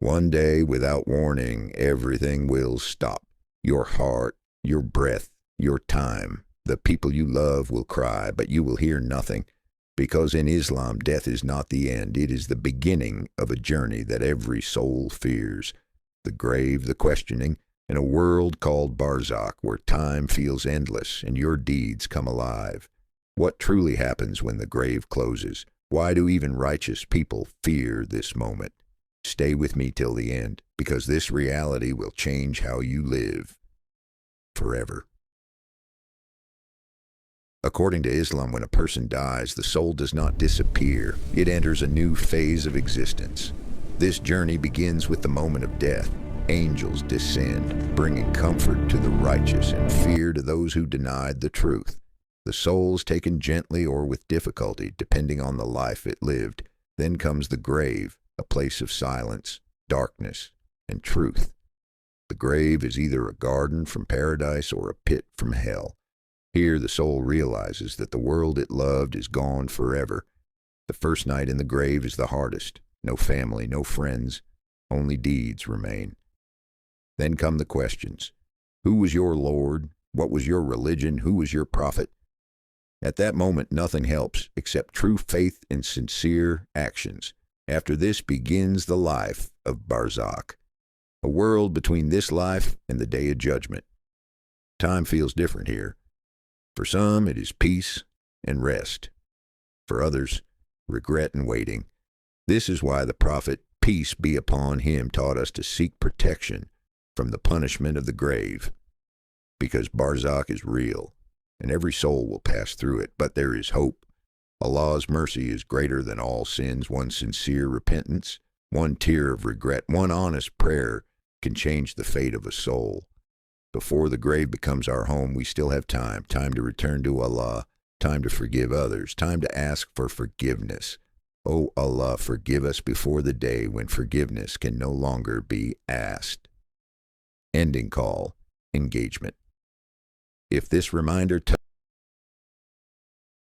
One day, without warning, everything will stop. Your heart, your breath, your time. The people you love will cry, but you will hear nothing. Because in Islam, death is not the end. It is the beginning of a journey that every soul fears. The grave, the questioning, and a world called Barzakh, where time feels endless and your deeds come alive. What truly happens when the grave closes? Why do even righteous people fear this moment? Stay with me till the end, because this reality will change how you live forever. According to Islam, when a person dies, the soul does not disappear. It enters a new phase of existence. This journey begins with the moment of death. Angels descend, bringing comfort to the righteous and fear to those who denied the truth. The soul is taken gently or with difficulty, depending on the life it lived. Then comes the grave, a place of silence, darkness, and truth. The grave is either a garden from paradise or a pit from hell. Here the soul realizes that the world it loved is gone forever. The first night in the grave is the hardest. No family, no friends, only deeds remain. Then come the questions. Who was your Lord? What was your religion? Who was your prophet? At that moment, nothing helps except true faith and sincere actions. After this begins the life of Barzakh, a world between this life and the day of judgment. Time feels different here. For some, it is peace and rest. For others, regret and waiting. This is why the prophet, peace be upon him, taught us to seek protection from the punishment of the grave. Because Barzakh is real, and every soul will pass through it, but there is hope. Allah's mercy is greater than all sins. One sincere repentance, one tear of regret, one honest prayer can change the fate of a soul. Before the grave becomes our home, we still have time to return to Allah, time to forgive others, time to ask for forgiveness. O Allah, forgive us before the day when forgiveness can no longer be asked. Ending call, engagement. If this reminder